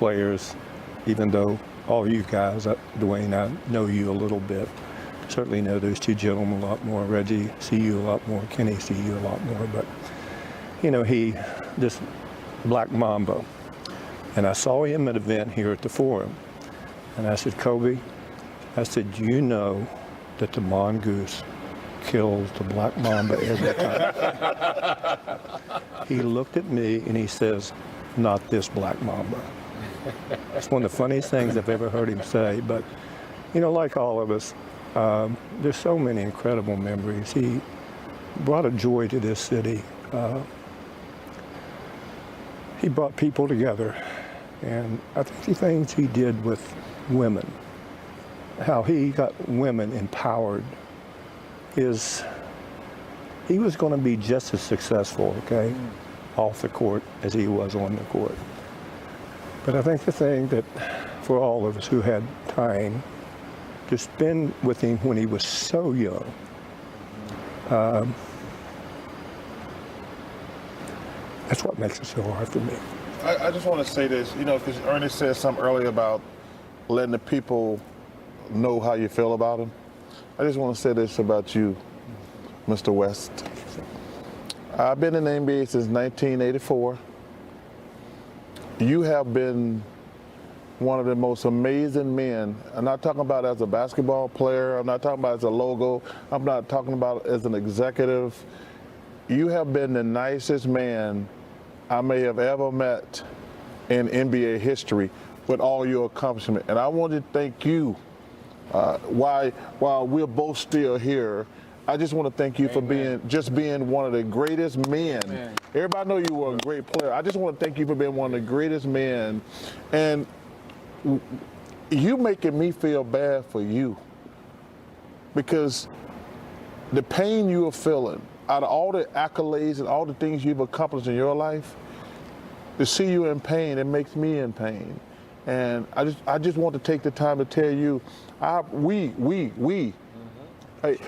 players, even though all you guys, Dwayne, I know you a little bit. Certainly know those two gentlemen a lot more. Reggie, see you a lot more. Kenny, see you a lot more. But, this Black Mamba. And I saw him at an event here at the Forum. And I said, Kobe, I said, do you know that the mongoose kills the Black Mamba every time? He looked at me and he says, not this Black Mamba. It's one of the funniest things I've ever heard him say. But, like all of us, there's so many incredible memories. He brought a joy to this city. He brought people together. And I think the things he did with women, how he got women empowered, he was going to be just as successful, okay, off the court as he was on the court. But I think the thing that, for all of us who had time to spend with him when he was so young, that's what makes it so hard for me. I just want to say this, because Ernest said something earlier about letting the people know how you feel about them. I just want to say this about you, Mr. West. I've been in the NBA since 1984. You have been one of the most amazing men. I'm not talking about as a basketball player. I'm not talking about as a logo. I'm not talking about as an executive. You have been the nicest man I may have ever met in NBA history with all your accomplishment. And I want to thank you. While we're both still here, I just want to thank you for being one of the greatest men. Amen. Everybody know you were a great player. I just want to thank you for being one of the greatest men. And you making me feel bad for you, because the pain you are feeling, out of all the accolades and all the things you've accomplished in your life, to see you in pain, it makes me in pain. And I just want to take the time to tell you, hey,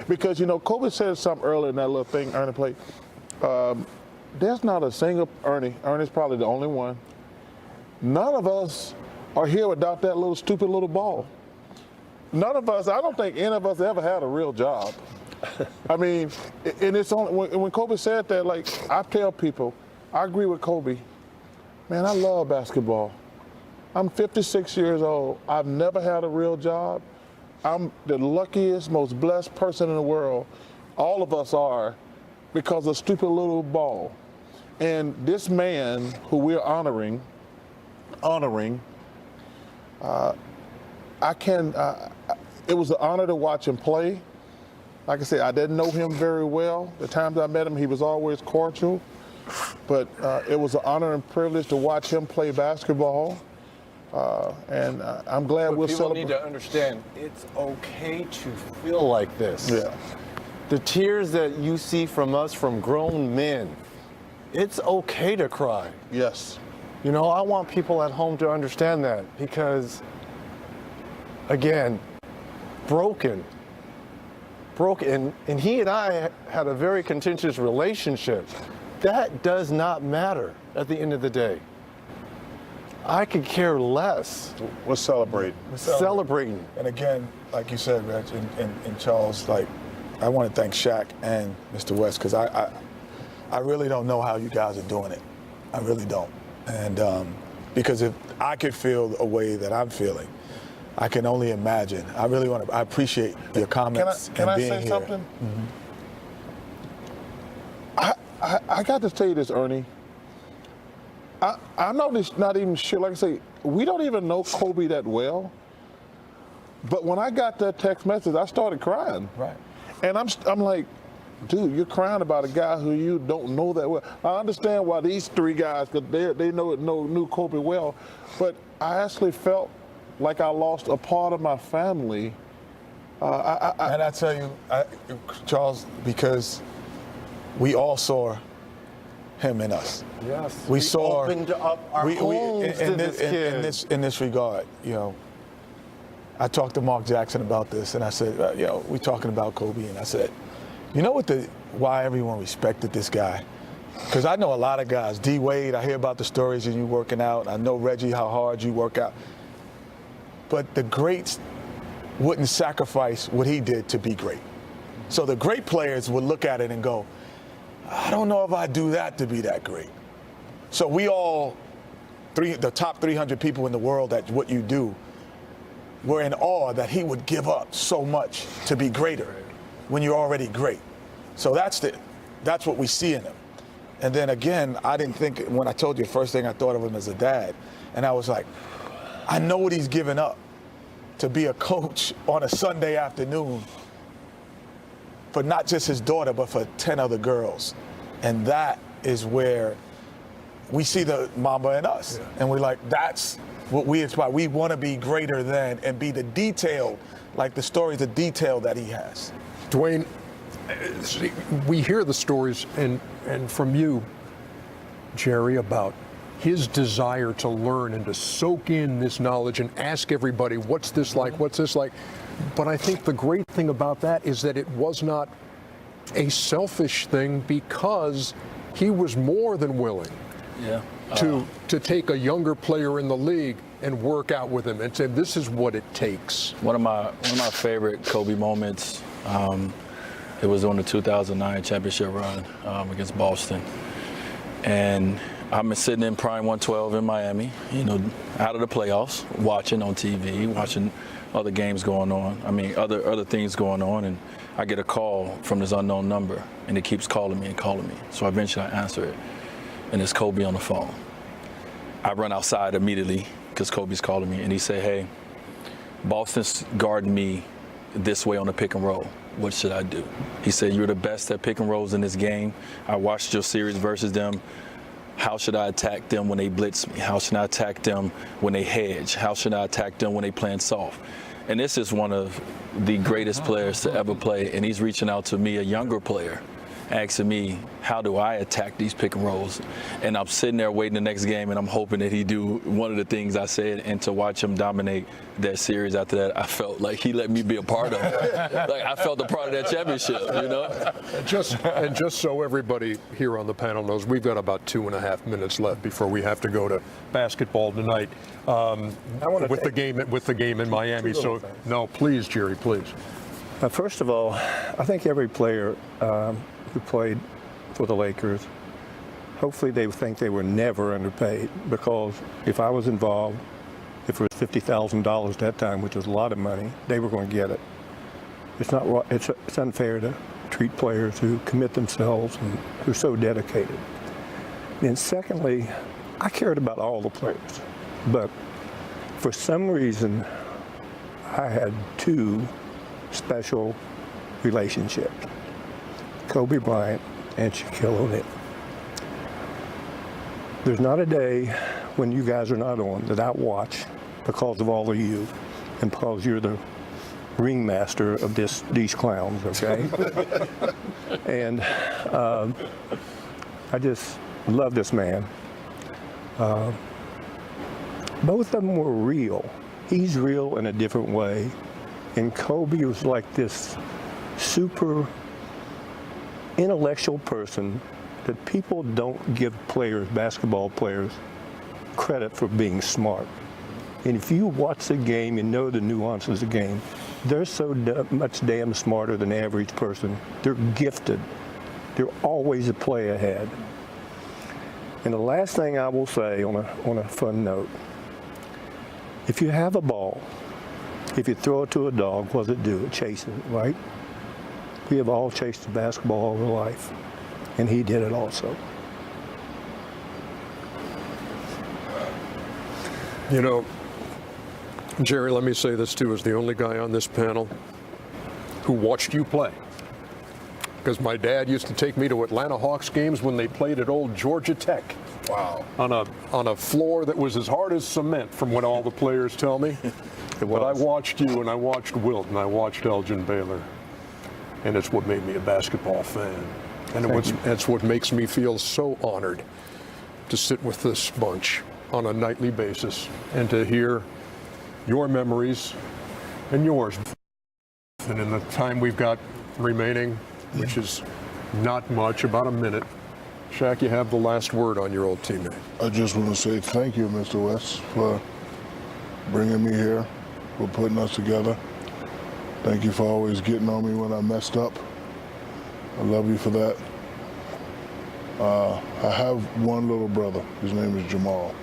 because Kobe said something earlier in that little thing Ernie played. There's not a single Ernie's probably the only one. None of us are here without that little stupid little ball. None of us, I don't think any of us ever had a real job. I mean, and it's only when Kobe said that, like, I tell people, I agree with Kobe. Man, I love basketball. I'm 56 years old. I've never had a real job. I'm the luckiest, most blessed person in the world. All of us are, because of stupid little ball. And this man who we're honoring, it was an honor to watch him play. Like I said, I didn't know him very well. The times I met him, he was always cordial. But it was an honor and privilege to watch him play basketball. And I'm glad we'll celebrate. People need to understand, it's okay to feel like this. Yeah. The tears that you see from us, from grown men, it's okay to cry. Yes. I want people at home to understand that, because, again, broken, and he and I had a very contentious relationship. That does not matter at the end of the day. I could care less. We'll celebrate. Celebrating. And again, like you said, Reg, and Charles, like, I want to thank Shaq and Mr. West, because I really don't know how you guys are doing it. I really don't. And because if I could feel a way that I'm feeling, I can only imagine. I appreciate your comments can and being I say here. something? Mm-hmm. I got to tell you this, Ernie. I'm not even sure. Like I say, we don't even know Kobe that well. But when I got that text message, I started crying. Right. And I'm like, dude, you're crying about a guy who you don't know that well. I understand why these three guys, because they knew Kobe well. But I actually felt like I lost a part of my family. And I tell you, Charles, because we all saw him in us. Yes. We saw opened up our homes to this kid. In this regard, I talked to Mark Jackson about this, and I said, we're talking about Kobe, and I said, why everyone respected this guy? Because I know a lot of guys. D. Wade, I hear about the stories of you working out. I know, Reggie, how hard you work out. But the greats wouldn't sacrifice what he did to be great. So the great players would look at it and go, I don't know if I do that to be that great. So we all, the top 300 people in the world at what you do, were in awe that he would give up so much to be greater when you're already great. So that's what we see in him. And then again, I didn't think, when I told you the first thing I thought of him as a dad, and I was like, I know what he's given up to be a coach on a Sunday afternoon for not just his daughter, but for 10 other girls. And that is where we see the Mamba in us. Yeah. And we're like, that's what we aspire. We want to be greater than and be the detail, like the stories of detail that he has. Dwayne, we hear the stories and from you, Jerry, about his desire to learn and to soak in this knowledge and ask everybody, what's this like, what's this like? But I think the great thing about that is that it was not a selfish thing, because he was more than willing to take a younger player in the league and work out with him and say, this is what it takes. One of my favorite Kobe moments, it was on the 2009 championship run against Boston. And I'm sitting in Prime 112 in Miami, out of the playoffs, watching on TV, watching other games going on. I mean, other things going on, and I get a call from this unknown number, and it keeps calling me and calling me. So eventually I answer it, and it's Kobe on the phone. I run outside immediately because Kobe's calling me, and he said, hey, Boston's guarding me this way on the pick and roll. What should I do? He said, you're the best at pick and rolls in this game. I watched your series versus them. How should I attack them when they blitz me? How should I attack them when they hedge? How should I attack them when they playing soft? And this is one of the greatest players to ever play, and he's reaching out to me, a younger player, asking me, how do I attack these pick and rolls? And I'm sitting there waiting the next game, and I'm hoping that he do one of the things I said, and to watch him dominate that series after that, I felt like he let me be a part of it. Like I felt a part of that championship, Just so everybody here on the panel knows, we've got about 2.5 minutes left before we have to go to basketball tonight. With the game in Miami. So no, please, Jerry, please. First of all, I think every player who played for the Lakers, hopefully they would think they were never underpaid, because if I was involved, if it was $50,000 at that time, which was a lot of money, they were going to get it. It's not. It's unfair to treat players who commit themselves and who are so dedicated. And secondly, I cared about all the players, but for some reason, I had two special relationships: Kobe Bryant and Shaquille O'Neal. There's not a day when you guys are not on that I watch because of all of you and because you're the ringmaster of these clowns, okay? And I just love this man. Both of them were real. He's real in a different way. And Kobe was like this super intellectual person that people don't give basketball players, credit for being smart. And if you watch the game and know the nuances of the game, they're so much damn smarter than the average person. They're gifted. They're always a play ahead. And the last thing I will say on a fun note, if you have a ball, if you throw it to a dog, what does it do? It chases it, right? We have all chased the basketball all our life, and he did it also. Jerry, let me say this too, as the only guy on this panel who watched you play. Because my dad used to take me to Atlanta Hawks games when they played at old Georgia Tech. Wow. On a floor that was as hard as cement, from what all the players tell me. But I watched you, and I watched Wilt, and I watched Elgin Baylor. And it's what made me a basketball fan. And it's what makes me feel so honored to sit with this bunch on a nightly basis and to hear your memories and yours. And in the time we've got remaining, which is not much, about a minute, Shaq, you have the last word on your old teammate. I just want to say thank you, Mr. West, for bringing me here, for putting us together. Thank you for always getting on me when I messed up. I love you for that. I have one little brother. His name is Jamal.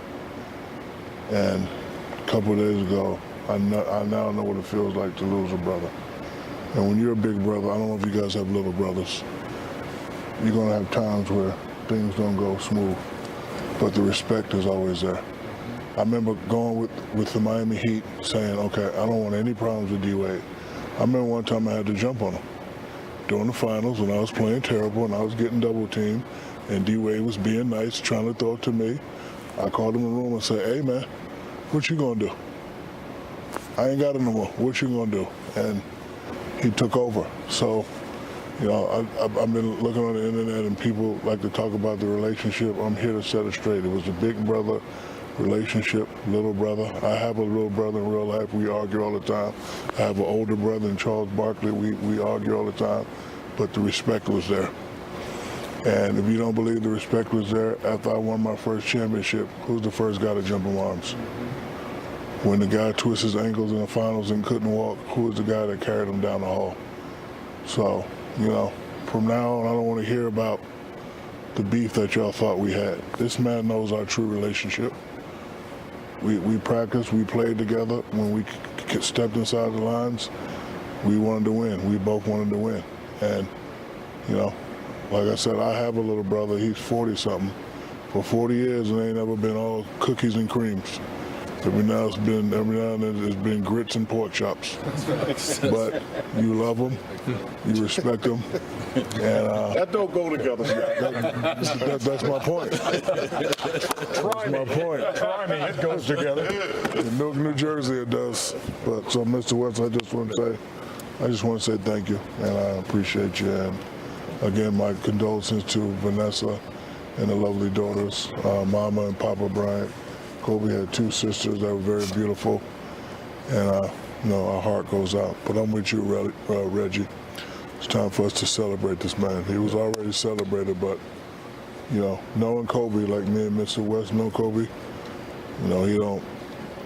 And a couple of days ago, I now know what it feels like to lose a brother. And when you're a big brother, I don't know if you guys have little brothers, you're going to have times where things don't go smooth, but the respect is always there. I remember going with the Miami Heat saying, okay, I don't want any problems with D-Wade. I remember one time I had to jump on him during the finals when I was playing terrible and I was getting double teamed and D-Wade was being nice, trying to throw it to me. I called him in the room and said, hey man, what you gonna do? I ain't got it no more. What you gonna do? And he took over. So, you know, I've been looking on the internet and people like to talk about the relationship. I'm here to set it straight. It was a big brother relationship, little brother. I have a little brother in real life. We argue all the time. I have an older brother in Charles Barkley. We argue all the time, but the respect was there. And if you don't believe the respect was there, after I won my first championship, who's the first guy to jump in arms? When the guy twists his ankles in the finals and couldn't walk, who was the guy that carried him down the hall? So, you know, from now on, I don't want to hear about the beef that y'all thought we had. This man knows our true relationship. We practiced, we played together. When we stepped inside the lines, we wanted to win. We both wanted to win. And, you know, like I said, I have a little brother. He's 40-something. For 40 years, it ain't ever been all cookies and creams. Every now and then it's been grits and pork chops. But you love them, you respect them, and That don't go together. that's my point. That's my point. Try me, it goes together. In Newark, New Jersey, it does. But so, Mr. West, I just want to say thank you, and I appreciate you. And again, my condolences to Vanessa and the lovely daughters, Mama and Papa Bryant. Kobe had two sisters that were very beautiful, and you know, our heart goes out. But I'm with you, Reggie. It's time for us to celebrate this man. He was already celebrated, but you know, knowing Kobe like me and Mr. West know Kobe, you know,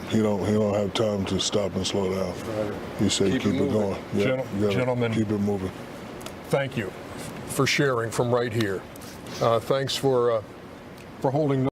he don't have time to stop and slow down. He said keep it going. Yeah, Gentlemen, keep it moving. thank you for sharing from right here. Thanks for holding